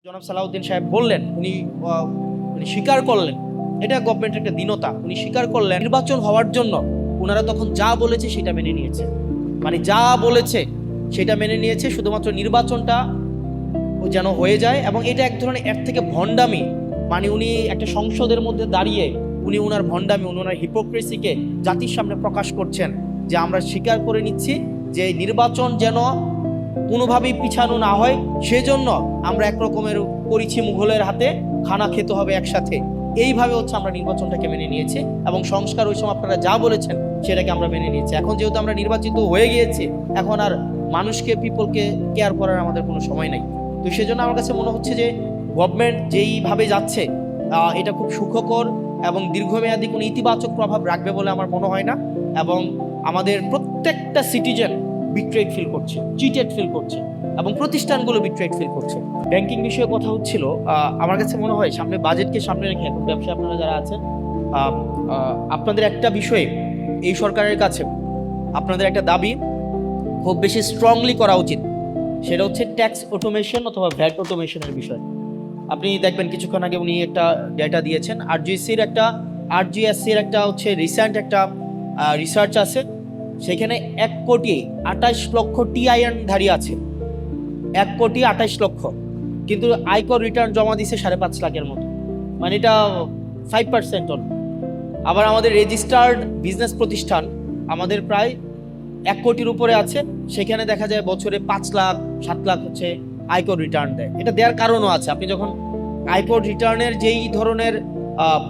জনাব সালাউদ্দিন সাহেব বললেন, উনি স্বীকার করলেন, এটা গভর্নমেন্টের একটা দীনতা। উনি স্বীকার করলেন নির্বাচন হওয়ার জন্য ওনারা তখন যা বলেছে সেটা মেনে নিয়েছে, মানে যা বলেছে সেটা মেনে নিয়েছে, শুধুমাত্র নির্বাচনটা যেন হয়ে যায়। এবং এটা এক ধরনের এর থেকে ভণ্ডামি, মানে উনি একটা সংসদের মধ্যে দাঁড়িয়ে উনি ওনার ভণ্ডামি, ওনার হিপোক্রেসিকে জাতির সামনে প্রকাশ করছেন যে আমরা স্বীকার করে নিচ্ছি যে নির্বাচন যেন কোনোভাবেই পিছানো না হয়, সেজন্য আমরা একরকমের করেছি মুঘলের হাতে, খানা খেতে হবে একসাথে। এইভাবে হচ্ছে আমরা নির্বাচনটাকে মেনে নিয়েছি এবং সংস্কার ওই সময় আপনারা যা বলেছেন সেটাকে আমরা মেনে নিয়েছি। এখন যেহেতু আমরা নির্বাচিত হয়ে গিয়েছি, এখন আর মানুষকে, পিপলকে কেয়ার করার আমাদের কোনো সময় নাই। তো সেজন্য আমার কাছে মনে হচ্ছে যে গভর্নমেন্ট যেইভাবে যাচ্ছে এটা খুব সুখকর এবং দীর্ঘমেয়াদী কোনো ইতিবাচক প্রভাব রাখবে বলে আমার মনে হয় না। এবং আমাদের প্রত্যেকটা সিটিজেন বিট্রেড ফিল করছে, চিটেড ফিল করছে এবং প্রতিষ্ঠানগুলো বিট্রেড ফিল করছে। ব্যাংকিং বিষয়ে কথা হচ্ছিল, আমার কাছে মনে হয় সামনে বাজেটকে সামনে রেখে এখন ব্যবসায় আপনারা যারা আছেন, আপনাদের একটা বিষয়ে এই সরকারের কাছে আপনাদের একটা দাবি খুব বেশি স্ট্রংলি করা উচিত, সেটা হচ্ছে ট্যাক্স অটোমেশন অথবা ভ্যাট অটোমেশনের বিষয়। আপনি দেখবেন কিছুক্ষণ আগে উনি একটা ডেটা দিয়েছেন, আরজিএসসির একটা হচ্ছে রিসেন্ট একটা রিসার্চ আছে, সেখানে 1,28,00,000 টিআইএনধারী আছে, 1,28,00,000, কিন্তু আয়কর রিটার্ন জমা দিছে 5.5 লাখের মতো, মানে এটা 5% অন। আবার আমাদের রেজিস্টার্ড বিজনেস প্রতিষ্ঠান আমাদের প্রায় 1 কোটির উপরে আছে, সেখানে দেখা যায় বছরে 5 লাখ 7 লাখ হচ্ছে আয়কর রিটার্ন দেয়। এটা দেওয়ার কারণও আছে, আপনি যখন আয়কর রিটার্নের যেই ধরনের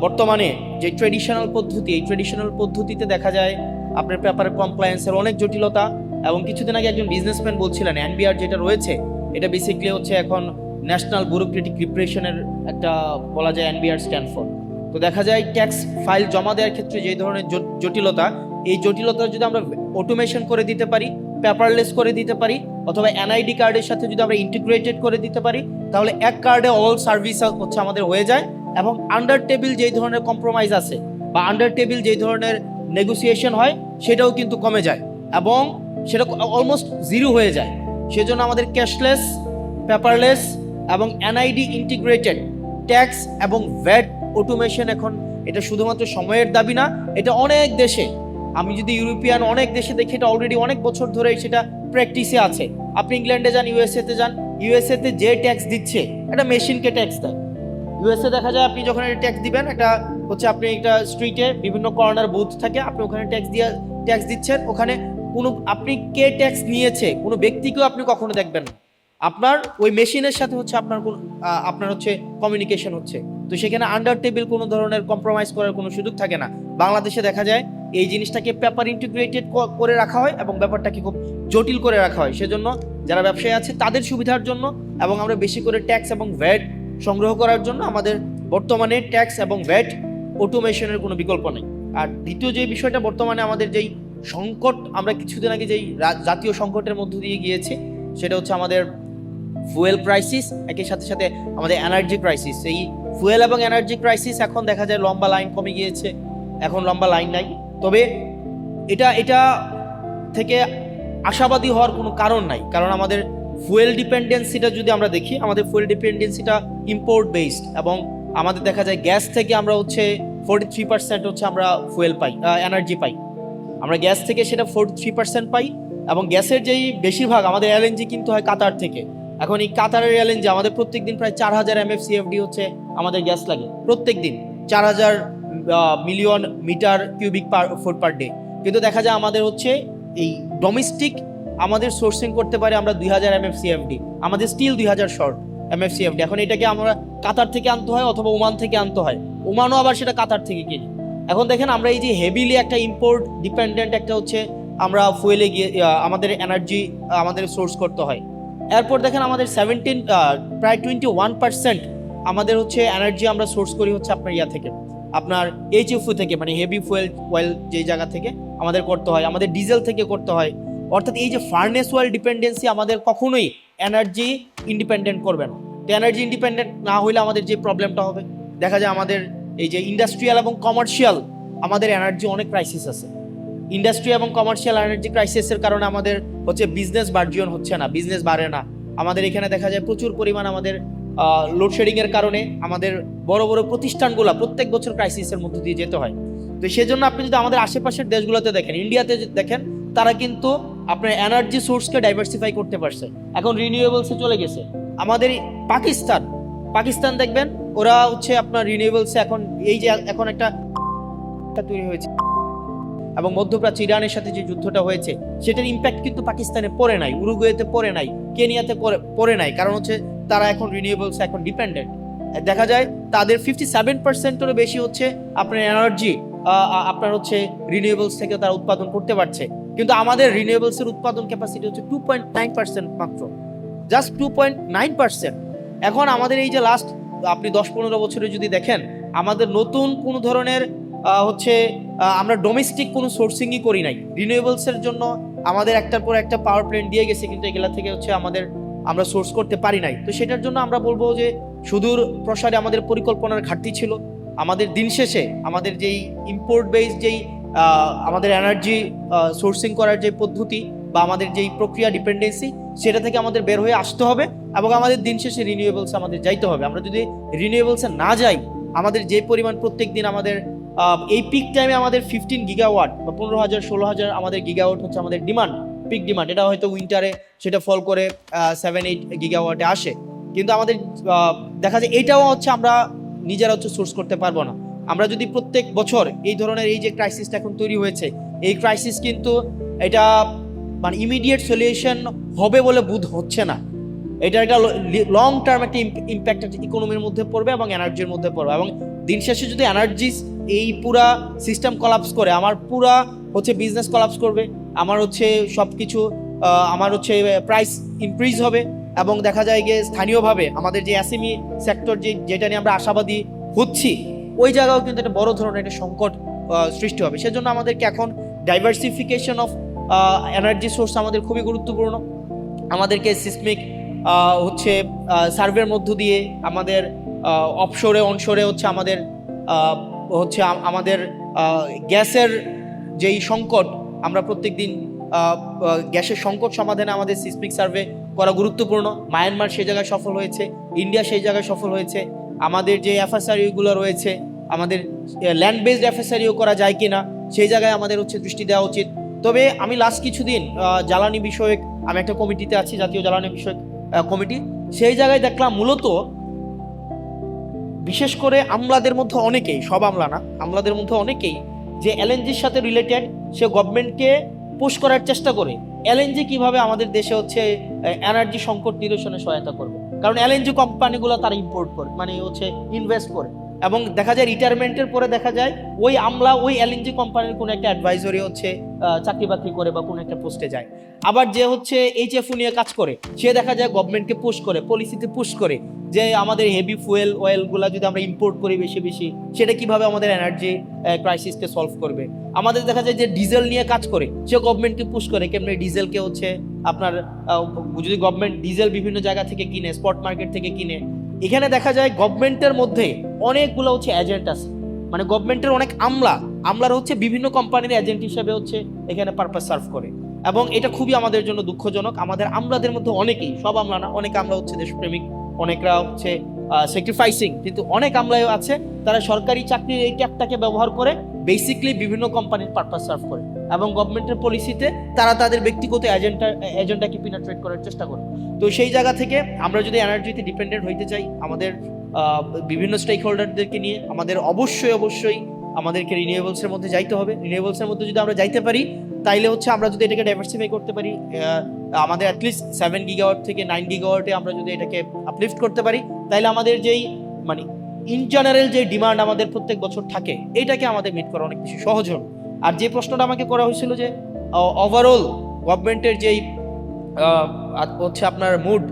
বর্তমানে যে ট্রেডিশনাল পদ্ধতি, এই ট্রেডিশনাল পদ্ধতিতে দেখা যায় আপনার পেপার কমপ্লায়েন্সের অনেক জটিলতা। এবং কিছুদিন আগে একজন বিজনেসম্যান বলছিলেন এনবিআর যেটা রয়েছে এটা বেসিক্যালি হচ্ছে এখন ন্যাশনাল ব্যুরোক্রেটিক রিপ্রেশনের একটা, বলা যায় এনবিআর স্ট্যান্ড ফর। তো দেখা যায় ট্যাক্স ফাইল জমা দেওয়ার ক্ষেত্রে যে ধরনের জটিলতা, এই জটিলতা যদি আমরা অটোমেশন করে দিতে পারি, পেপারলেস করে দিতে পারি, অথবা এনআইডি কার্ডের সাথে যদি আমরা ইন্টিগ্রেটেড করে দিতে পারি, তাহলে এক কার্ডে অল সার্ভিস হচ্ছে আমাদের হয়ে যায়। এবং আন্ডার টেবিল যেই ধরনের কম্প্রোমাইজ আছে বা আন্ডার টেবিল যেই ধরনের নেগোসিয়েশন হয় সেটাও কিন্তু কমে যায় এবং সেটা অলমোস্ট জিরো হয়ে যায়। সেজন্য আমাদের ক্যাশলেস, পেপারলেস এবং এনআইডি ইন্টিগ্রেটেড ট্যাক্স এবং ভ্যাট অটোমেশন, এখন এটা শুধুমাত্র সময়ের দাবি না, এটা অনেক দেশে, আমি যদি ইউরোপিয়ান অনেক দেশে দেখি এটা অলরেডি অনেক বছর ধরে সেটা প্র্যাকটিসে আছে। আপনি ইংল্যান্ডে যান, ইউএসএতে যান, ইউএসএতে যে ট্যাক্স দিচ্ছে এটা মেশিনকে ট্যাক্স দেয়। ইউএসএ দেখা যায় আপনি যখন এটা ট্যাক্স দিবেন, একটা হচ্ছে আপনি একটা স্ট্রিটে বিভিন্ন কর্নার বুথ থাকে, আপনি ওখানে ট্যাক্স দিচ্ছেন, ওখানে কোনো আপনি কে ট্যাক্স নিয়েছে কোনো ব্যক্তিকেও আপনি কখনো দেখবেন না, আপনার ওই মেশিনের সাথে হচ্ছে আপনার হচ্ছে কমিউনিকেশন হচ্ছে। তো সেখানে আন্ডার টেবিল কোনো ধরনের কম্প্রোমাইজ করার কোনো সুযোগ থাকে না। বাংলাদেশে দেখা যায় এই জিনিসটাকে পেপার ইন্টিগ্রেটেড করে রাখা হয় এবং ব্যাপারটাকে খুব জটিল করে রাখা হয়। সেজন্য যারা ব্যবসায়ী আছে তাদের সুবিধার জন্য এবং আমরা বেশি করে ট্যাক্স এবং ভ্যাট সংগ্রহ করার জন্য আমাদের বর্তমানে ট্যাক্স এবং ভ্যাট অটোমেশনের কোনো বিকল্প নেই। আর দ্বিতীয় যে বিষয়টা, বর্তমানে আমাদের যেই সংকট, আমরা কিছুদিন আগে যেই জাতীয় সংকটের মধ্য দিয়ে গিয়েছি, সেটা হচ্ছে আমাদের ফুয়েল ক্রাইসিস, একই সাথে সাথে আমাদের এনার্জি ক্রাইসিস। এই ফুয়েল এবং এনার্জি ক্রাইসিস এখন দেখা যায় লম্বা লাইন কমে গিয়েছে, এখন লম্বা লাইন নাই। তবে এটা থেকে আশাবাদী হওয়ার কোনো কারণ নাই, কারণ আমাদের ফুয়েল ডিপেন্ডেন্সিটা যদি আমরা দেখি, আমাদের ফুয়েল ডিপেন্ডেন্সিটা ইম্পোর্ট বেসড এবং আমাদের দেখা যায় গ্যাস থেকে আমরা হচ্ছে 43% হচ্ছে আমরা ফুয়েল পাই, এনার্জি পাই। আমরা গ্যাস থেকে সেটা 43% পাই এবং গ্যাসের যেই বেশিরভাগ আমাদের এলএনজি কিন্তু হয় কাতার থেকে। এখন এই কাতারের এলএনজি আমাদের প্রত্যেক দিন প্রায় 4,000 MFCFD হচ্ছে আমাদের গ্যাস লাগে প্রত্যেক দিন, 4,000 million metre cubic foot per day. কিন্তু দেখা যায় আমাদের হচ্ছে এই ডোমেস্টিক আমাদের সোর্সিং করতে পারে আমরা 2,000 MFCFD, আমাদের স্টিল 2,000 শর্ট MFCFD। এখন এটাকে আমরা কাতার থেকে আনতে হয় অথবা ওমান থেকে আনতে হয়, ওমানও আবার সেটা কাতার থেকে কিনি। এখন দেখেন আমরা এই যে হেভিলি একটা ইম্পোর্ট ডিপেন্ডেন্ট একটা হচ্ছে আমরা ফুয়েলে গিয়ে আমাদের এনার্জি আমাদের সোর্স করতে হয়। এরপর দেখেন আমাদের প্রায় 21% আমাদের হচ্ছে এনার্জি আমরা সোর্স করি হচ্ছে আপনার থেকে, আপনার এইচএফও থেকে, মানে হেভি ফুয়েল অয়েল যেই জায়গা থেকে আমাদের করতে হয়, আমাদের ডিজেল থেকে করতে হয়। অর্থাৎ এই যে ফার্নেস অয়েল ডিপেন্ডেন্সি আমাদের কখনোই এনার্জি ইন্ডিপেন্ডেন্ট করবে না। তো এনার্জি ইন্ডিপেন্ডেন্ট না হইলে আমাদের যে প্রবলেমটা হবে, দেখা যায় আমাদের এই যে ইন্ডাস্ট্রিয়াল এবং কমার্শিয়াল আমাদের এনার্জি অনেক ক্রাইসিস আছে। ইন্ডাস্ট্রি এবং কমার্শিয়াল এনার্জি ক্রাইসিসের কারণে আমাদের হচ্ছে বিজনেস বার্জিয়ন হচ্ছে না, বিজনেস বাড়ে না। আমাদের এখানে দেখা যায় প্রচুর পরিমাণ আমাদের লোডশেডিংয়ের কারণে আমাদের বড় বড় প্রতিষ্ঠানগুলো প্রত্যেক বছর ক্রাইসিসের মধ্যে দিয়ে যেতে হয়। তো সেজন্য আপনি যদি আমাদের আশেপাশের দেশগুলোতে দেখেন, ইন্ডিয়াতে দেখেন, তারা কিন্তু আপনার এনার্জি সোর্সকে ডাইভার্সিফাই করতে পারছে, এখন রিনিউয়েবলসে চলে গেছে। আমাদের পাকিস্তান দেখবেন, ওরা হচ্ছে আপনার রিনিউয়েবলসে এখন এই যে এখন একটা তৈরি হয়েছে, এবং মধ্যপ্রাচ্য ইরানের সাথে যে যুদ্ধটা হয়েছে সেটার ইম্প্যাক্ট কিন্তু পাকিস্তানে পড়ে নাই, উরুগুয়েতে পড়ে নাই, কেনিয়াতে পড়ে নাই, কারণ হচ্ছে তারা এখন রিনিউয়েবলসে এখন ডিপেন্ডেন্ট। দেখা যায় তাদের 57%-এরও বেশি হচ্ছে আপনার এনার্জি আপনার হচ্ছে রিনিউয়েবলস থেকে তারা উৎপাদন করতে পারছে, কিন্তু আমাদের রিনিউয়েবলসের উৎপাদন ক্যাপাসিটি হচ্ছে 2.9% মাত্র, জাস্ট 2.9%। এখন আমাদের এই যে লাস্ট আপনি 10-15 বছরে যদি দেখেন, আমাদের নতুন কোনো ধরনের হচ্ছে আমরা ডোমেস্টিক কোনো সোর্সিংই করি নাই রিনিউয়েবলসের জন্য। আমাদের একটার পর একটা পাওয়ার প্ল্যান্ট দিয়ে গেছে, কিন্তু এগুলা থেকে হচ্ছে আমরা সোর্স করতে পারি নাই। তো সেটার জন্য আমরা বলবো যে সুদূর প্রসারে আমাদের পরিকল্পনার ঘাটতি ছিল। আমাদের দিন শেষে আমাদের যেই ইম্পোর্ট বেস যেই আমাদের এনার্জি সোর্সিং করার যে পদ্ধতি বা আমাদের যেই প্রক্রিয়া ডিপেন্ডেন্সি, সেটা থেকে আমাদের বের হয়ে আসতে হবে, এবং আমাদের দিন শেষে রিনিউয়েবলসে আমাদের যাইতে হবে। আমরা যদি রিনিউয়েবলসে না যাই, আমাদের যে পরিমাণ প্রত্যেক দিন আমাদের এই পিক টাইমে আমাদের 15 গিগাওয়াট বা 15,000-16,000 আমাদের গিগাওয়াট হচ্ছে আমাদের ডিমান্ড, পিক ডিমান্ড। এটা হয়তো উইন্টারে সেটা ফল করে 7-8 গিগাওয়াটে আসে, কিন্তু আমাদের দেখা যায় এটাও হচ্ছে আমরা নিজেরা হচ্ছে সোর্স করতে পারবো না। আমরা যদি প্রত্যেক বছর এই ধরনের এই যে ক্রাইসিসটা এখন তৈরি হয়েছে, এই ক্রাইসিস কিন্তু এটা মানে ইমিডিয়েট সলিউশন হবে বলে বোধ হচ্ছে না। এটা একটা লং টার্ম একটা ইম্প্যাক্ট ইকোনমির মধ্যে পড়বে এবং এনার্জির মধ্যে পড়বে, এবং দিন শেষে যদি এনার্জি এই পুরা সিস্টেম কলাপস করে, আমার পুরা হচ্ছে বিজনেস কলাপস করবে, আমার হচ্ছে সব কিছু আমার হচ্ছে প্রাইস ইনক্রিজ হবে, এবং দেখা যায় গিয়ে স্থানীয়ভাবে আমাদের যে এসএমই সেক্টর যেটা নিয়ে আমরা আশাবাদী হচ্ছি, ওই জায়গাও কিন্তু একটা বড় ধরনের একটা সংকট সৃষ্টি হবে। সেজন্য আমাদেরকে এখন ডাইভার্সিফিকেশন অফ এনার্জি সোর্স আমাদের খুবই গুরুত্বপূর্ণ। আমাদেরকে সিসমিক হচ্ছে সার্ভের মধ্য দিয়ে আমাদের অফশোরে অনশোরে হচ্ছে আমাদের আমাদের গ্যাসের যেই সংকট, আমরা প্রত্যেক দিন গ্যাসের সংকট সমাধানে আমাদের সিসমিক সার্ভে করা গুরুত্বপূর্ণ। মায়ানমার সেই জায়গায় সফল হয়েছে, ইন্ডিয়া সেই জায়গায় সফল হয়েছে। আমাদের যে এফএসআরইউগুলো রয়েছে, আমাদের ল্যান্ড বেসড এফএসআরইউ করা যায় কিনা সেই জায়গায় আমাদের হচ্ছে দৃষ্টি দেওয়া উচিত। তবে আমি লাস্ট কিছুদিন জ্বালানি বিষয়ক, আমি একটা কমিটিতে আছি, জাতীয় জ্বালানি বিষয়ক কমিটি, সেই জায়গায় দেখলাম মূলত বিশেষ করে আমলাদের মধ্যে অনেকেই, সব আমলা না, আমলাদের মধ্যে অনেকেই যে এলএনজির সাথে রিলেটেড, সে গভর্নমেন্টকে পুশ করার চেষ্টা করে এলএনজি কিভাবে আমাদের দেশে হচ্ছে এনার্জি সংকট নিরসনে সহায়তা করবে। কারণ এলএনজি কোম্পানিগুলো তারা ইম্পোর্ট করে, মানে হচ্ছে ইনভেস্ট করে, এবং দেখা যায় রিটায়ারমেন্টের পরে দেখা যায় ওই আমলা ওই এলএনজি কোম্পানির কোনো একটা অ্যাডভাইজরি হচ্ছে চাকরি বাকরি করে বা কোনো একটা পোস্টে যায়। আবার যে হচ্ছে এইচএফও নিয়ে কাজ করে, সে দেখা যায় গভর্নমেন্টকে পুশ করে, পলিসিতে পুশ করে যে আমাদের হেভি ফুয়েল অয়েলগুলো যদি আমরা ইম্পোর্ট করি বেশি বেশি, সেটা কিভাবে আমাদের এনার্জি ক্রাইসিসকে সলভ করবে। আমাদের দেখা যায় যে ডিজেল নিয়ে কাজ করে, সে গভর্নমেন্টকে পুশ করে কেমনি ডিজেলকে হচ্ছে আপনার যদি গভর্নমেন্ট ডিজেল বিভিন্ন জায়গা থেকে কিনে, স্পট মার্কেট থেকে কিনে, এখানে দেখা যায় গভর্নমেন্টের মধ্যে অনেকগুলো হচ্ছে এজেন্ট আছে, মানে গভর্নমেন্টের অনেক আমলার হচ্ছে বিভিন্ন কোম্পানির এজেন্ট হিসেবে হচ্ছে এখানে পারপাস সার্ভ করে, এবং এটা খুবই আমাদের জন্য দুঃখজনক। আমাদের আমলাদের মধ্যে অনেকেই, সব আমলা না, অনেক আমলা হচ্ছে দেশপ্রেমিক, অনেকরা হচ্ছে স্যাক্রিফাইসিং, কিন্তু অনেক আমলাও আছে তারা সরকারি চাকরির এই ট্যাগটাকে ব্যবহার করে বেসিক্যালি বিভিন্ন কোম্পানির পারপাস সার্ভ করে, এবং গভর্নমেন্টের পলিসিতে তারা তাদের ব্যক্তিগত এজেন্ডাকে পিনাট্রেট করার চেষ্টা করে। তো সেই জায়গা থেকে আমরা যদি এনার্জিতে ডিপেন্ডেন্ট হইতে চাই, আমাদের বিভিন্ন স্টেক হোল্ডারদেরকে নিয়ে আমাদের অবশ্যই আমাদেরকে রিনিউয়েবলসের মধ্যে যাইতে হবে। রিনিউয়েবলসের মধ্যে যদি আমরা যাইতে পারি, তাইলে হচ্ছে আমরা যদি এটাকে ডাইভার্সিফাই করতে পারি, আমাদের অ্যাটলিস্ট 7 গিগাওয়াট থেকে 9 গিগাওয়াটে আমরা যদি এটাকে আপলিফট করতে পারি, তাইলে আমাদের যেই মানে ইন জেনারেল যে ডিমান্ড আমাদের প্রত্যেক বছর থাকে, এটাকে আমাদের মিট করা অনেক বেশি সহজ হবে। আর যে প্রশ্নটা আমাকে করা হয়েছিল যে ওভারঅল গভর্নমেন্টের যেই হচ্ছে আপনার মুড,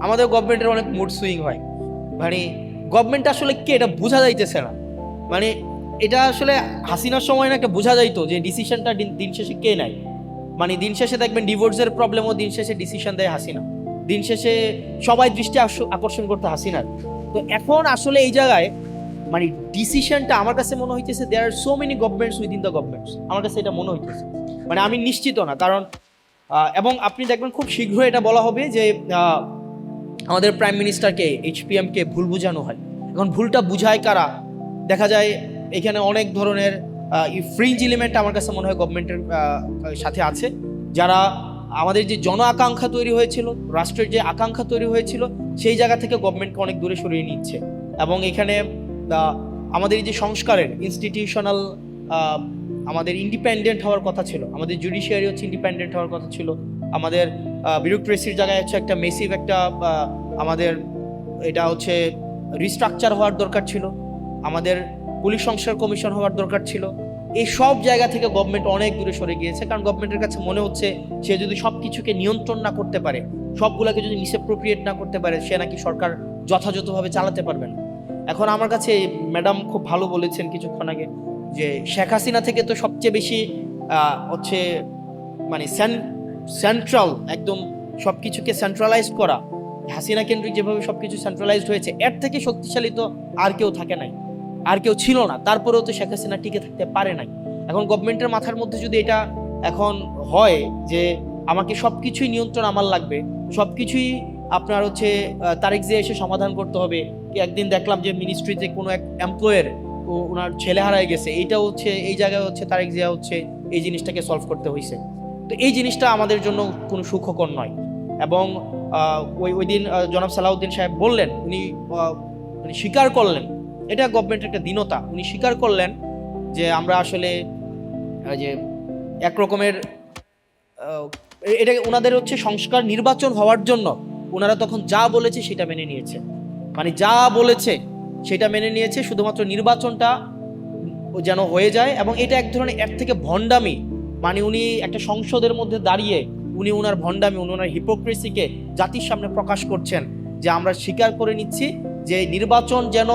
আমাদের গভর্নমেন্টের অনেক মুড সুইং হয়, মানে গভর্নমেন্ট আসলে কে এটা বোঝা যাইতেছে না। মানে এটা আসলে হাসিনার সময় না একটা বোঝা যাইতো যে ডিসিশনটা দিন শেষে কে নেয়। মানে দিন শেষে দেখবেন ডিভোর্সের প্রবলেমও দিন শেষে ডিসিশন দেয় হাসিনা, দিন শেষে সবাই দৃষ্টি আকর্ষণ করতে হাসিনার। তো এখন আসলে এই জায়গায় মানে ডিসিশনটা আমার কাছে মনে হইতেছে there are so many governments within the governments, আমার কাছে এটা মনে হইতেছে, মানে আমি নিশ্চিত না, কারণ এবং আপনি দেখবেন খুব শীঘ্রই এটা বলা হবে যে আমাদের প্রাইম মিনিস্টারকে HPM-কে ভুল বোঝানো হয়। এখন ভুলটা বুঝায় কারা? দেখা যায় এখানে অনেক ধরনের ফ্রিঞ্জ এলিমেন্ট আমার কাছে মনে হয় গভর্নমেন্টের সাথে আছে, যারা আমাদের যে জন আকাঙ্ক্ষা তৈরি হয়েছিল, রাষ্ট্রের যে আকাঙ্ক্ষা তৈরি হয়েছিল, সেই জায়গা থেকে গভর্নমেন্টকে অনেক দূরে সরিয়ে নিচ্ছে। এবং এখানে আমাদের যে সংস্কারের ইনস্টিটিউশনাল আমাদের ইন্ডিপেন্ডেন্ট হওয়ার কথা ছিল, আমাদের জুডিশিয়ারি হচ্ছে ইন্ডিপেন্ডেন্ট হওয়ার কথা ছিল, আমাদের বিউরোক্রেসির জায়গায় হচ্ছে একটা মেসিভ একটা আমাদের এটা হচ্ছে রিস্ট্রাকচার হওয়ার দরকার ছিল, আমাদের পুলিশ সংস্কার কমিশন হওয়ার দরকার ছিল। এই সব জায়গা থেকে গভর্নমেন্ট অনেক দূরে সরে গিয়েছে, কারণ গভর্নমেন্টের কাছে মনে হচ্ছে সে যদি সব কিছুকে নিয়ন্ত্রণ না করতে পারে, সবগুলোকে যদি মিসঅ্যাপ্রোপ্রিয়েট না করতে পারে, সে নাকি সরকার যথাযথভাবে চালাতে পারবে না। এখন আমার কাছে ম্যাডাম খুব ভালো বলেছেন কিছুক্ষণ আগে যে শেখ হাসিনা থেকে তো সবচেয়ে বেশি হচ্ছে মানে সেন্ট্রাল একদম সব কিছুকে সেন্ট্রালাইজ করা, হাসিনা কেন্দ্রিক যেভাবে সবকিছু সেন্ট্রালাইজড হয়েছে, এর থেকে শক্তিশালী তো আর কেউ থাকে নাই, আর কেউ ছিল না। তারপরেও তো শেখ হাসিনা টিকে থাকতে পারে নাই। এখন গভর্নমেন্টের মাথার মধ্যে যদি এটা এখন হয় যে আমাকে সবকিছুই নিয়ন্ত্রণ আমার লাগবে, সবকিছুই আপনার হচ্ছে তারিখ যে এসে সমাধান করতে হবে। একদিন দেখলাম যে মিনিস্ট্রিতে কোনো এক এমপ্লয়ের ওনার ছেলে হারায় গেছে, এইটা হচ্ছে এই জায়গায় হচ্ছে তারিখ জিয়া হচ্ছে এই জিনিসটাকে সলভ করতে হয়েছে। তো এই জিনিসটা আমাদের জন্য কোনো সুখকর নয়। এবং ওই দিন জনাব সালাউদ্দিন সাহেব বললেন, উনি স্বীকার করলেন, এটা গভর্নমেন্টের একটা দীনতা, উনি স্বীকার করলেন যে আমরা আসলে যে একরকমের এটা ওনাদের হচ্ছে সংস্কার নির্বাচন হওয়ার জন্য ওনারা তখন যা বলেছে সেটা মেনে নিয়েছে, মানে যা বলেছে সেটা মেনে নিয়েছে, শুধুমাত্র নির্বাচনটা যেন হয়ে যায়। এবং এটা এক ধরনের এর থেকে ভণ্ডামি, মানে উনি একটা সংসদের মধ্যে দাঁড়িয়ে উনি ওনার ভণ্ডামি, উনি ওনার হিপোক্রেসিকে জাতির সামনে প্রকাশ করছেন যে আমরা স্বীকার করে নিচ্ছি যে নির্বাচন যেন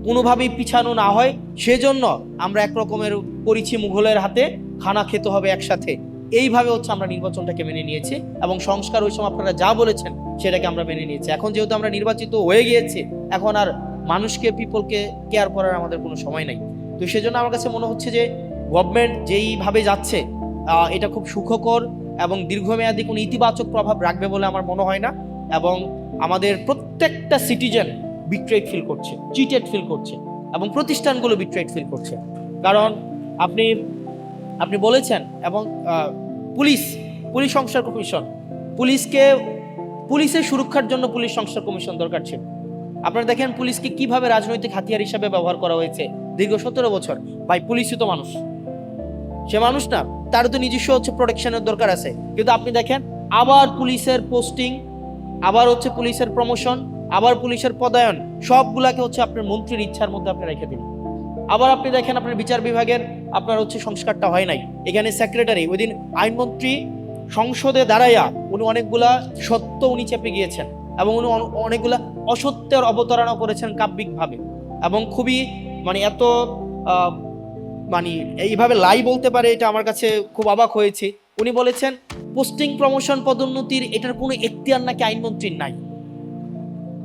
কোনোভাবেই পিছানো না হয়, সেজন্য আমরা একরকমের পরিচি মুঘলের হাতে খানা খেতে হবে একসাথে, এইভাবে হচ্ছে আমরা নির্বাচনটাকে মেনে নিয়েছি। এবং সংস্কার ওই সময় আপনারা যা বলেছেন সেটাকে আমরা মেনে নিয়েছি। এখন যেহেতু আমরা নির্বাচিত হয়ে গিয়েছি, এখন আর মানুষকে পিপলকে কেয়ার করার আমাদের কোনো সময় নাই। তো সেজন্য আমার কাছে মনে হচ্ছে যে গভর্নমেন্ট যেইভাবে যাচ্ছে এটা খুব সুখকর এবং দীর্ঘমেয়াদী কোনো ইতিবাচক প্রভাব রাখবে বলে আমার মনে হয় না। এবং আমাদের প্রত্যেকটা সিটিজেন বিট্রেড ফিল করছে, চিটেড ফিল করছে, এবং প্রতিষ্ঠানগুলো বিট্রেড ফিল করছে। কারণ আপনি বলেছেন, এবং পুলিশ সংস্কার কমিশন, পুলিশের সুরক্ষার জন্য পুলিশ সংস্কার কমিশন দরকার ছিল। আপনারা দেখেন পুলিশকে কিভাবে রাজনৈতিক হাতিয়ার হিসাবে ব্যবহার করা হয়েছে দীর্ঘ 17 বছর। ভাই, পুলিশই তো মানুষ, সে মানুষ না, তার তো নিজস্ব হচ্ছে প্রোটেকশনের দরকার আছে। কিন্তু আপনি দেখেন আবার পুলিশের পোস্টিং, আবার হচ্ছে পুলিশের প্রমোশন, আবার পুলিশের পদায়ন, সবগুলাকে হচ্ছে আপনার মন্ত্রীর ইচ্ছার মধ্যে আপনি রেখে দিন। আবার আপনি দেখেন আপনার বিচার বিভাগের আপনার হচ্ছে সংস্কারটা হয় নাই। এখানে সেক্রেটারি, ওই দিন আইনমন্ত্রী সংসদে দাঁড়াইয়া উনি অনেকগুলা সত্য উনি চেপে গিয়েছেন, এবং উনি অনেকগুলা অসত্যের অবতারণা করেছেন কাব্যিকভাবে, এবং খুবই মানে এত মানে এইভাবে লাই বলতে পারে, এটা আমার কাছে খুব অবাক হয়েছে। উনি বলেছেন পোস্টিং, প্রমোশন, পদোন্নতির এটার কোনো এখতিয়ার নাকি আইনমন্ত্রীর নাই।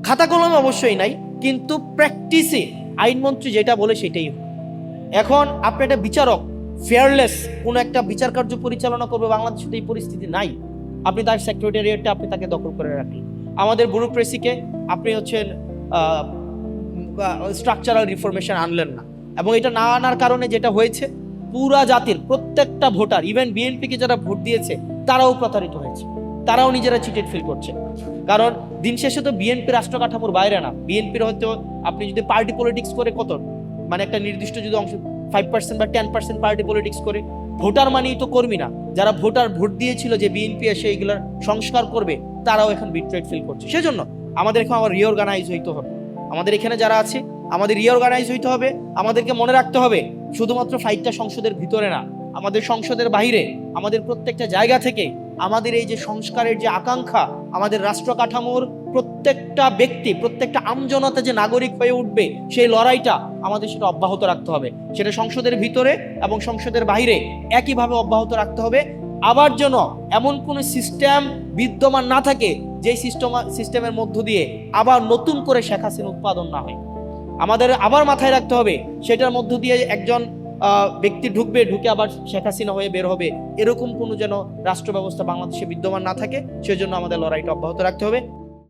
খাতা কলমে অবশ্যই নাই, কিন্তু প্র্যাকটিসে আইনমন্ত্রী যেটা বলে সেটাই। এখন আপনি একটা বিচারক ফেয়ারলেস কোন একটা বিচার কার্য পরিচালনা করবে, বাংলাদেশে এই পরিস্থিতি নাই। আপনি তার সেক্রেটারিয়েটটা আপনি তাকে দখল করে রাখলেন। আমাদের ব্যুরোক্রেসিকে আপনি হচ্ছেন স্ট্রাকচারাল রিফরমেশন আনলেন না, এবং এটা না আনার কারণে যেটা হয়েছে, পুরা জাতির প্রত্যেকটা ভোটার, ইভেন বিএনপিকে যারা ভোট দিয়েছে তারাও প্রতারিত হয়েছে, তারাও নিজেরা চিটেড ফিল করছে। কারণ দিন শেষে তো বিএনপি রাষ্ট্র কাঠামোর বাইরে না। বিএনপির হয়তো আপনি যদি পার্টি পলিটিক্স করে কত, মানে একটা নির্দিষ্ট যদি অংশ 5% বা 10% পার্টি পলিটিক্স করে, ভোটার মানেই তো কর্মী না। যারা ভোট দিয়েছিল যে বিএনপি এসে এগুলোর সংস্কার করবে, তারাও এখন বিট্রেড ফিল করছে। সেজন্য আমাদের এখন আবার রিঅর্গানাইজ হইতে হবে। আমাদের এখানে যারা আছে আমাদের রিঅর্গানাইজ হইতে হবে। আমাদেরকে মনে রাখতে হবে শুধুমাত্র ফাইটটা সংসদের ভিতরে না, আমাদের সংসদের বাইরে, আমাদের প্রত্যেকটা জায়গা থেকে আমাদের এই যে সংস্কারের যে আকাঙ্ক্ষা, আমাদের রাষ্ট্র কাঠামোর প্রত্যেকটা ব্যক্তি, প্রত্যেকটা আমজনতা যে নাগরিক হয়ে উঠবে, সেই লড়াইটা আমাদের সেটা অব্যাহত রাখতে হবে। সেটা সংসদের ভিতরে এবং সংসদের বাইরে একইভাবে অব্যাহত রাখতে হবে। আবার যেন এমন কোন সিস্টেম বিদ্যমান না থাকে যে সিস্টেমের মধ্য দিয়ে আবার নতুন করে শেখ হাসিনা উৎপাদন না হয়। আমাদের আবার মাথায় রাখতে হবে সেটার মধ্য দিয়ে একজন ব্যক্তি ঢুকে আবার শেখ হাসিনা হয়ে বের হবে, এরকম কোনো যেন রাষ্ট্র ব্যবস্থা বাংলাদেশে বিদ্যমান না থাকে। সেজন্য আমাদের লড়াইটা অব্যাহত রাখতে হবে।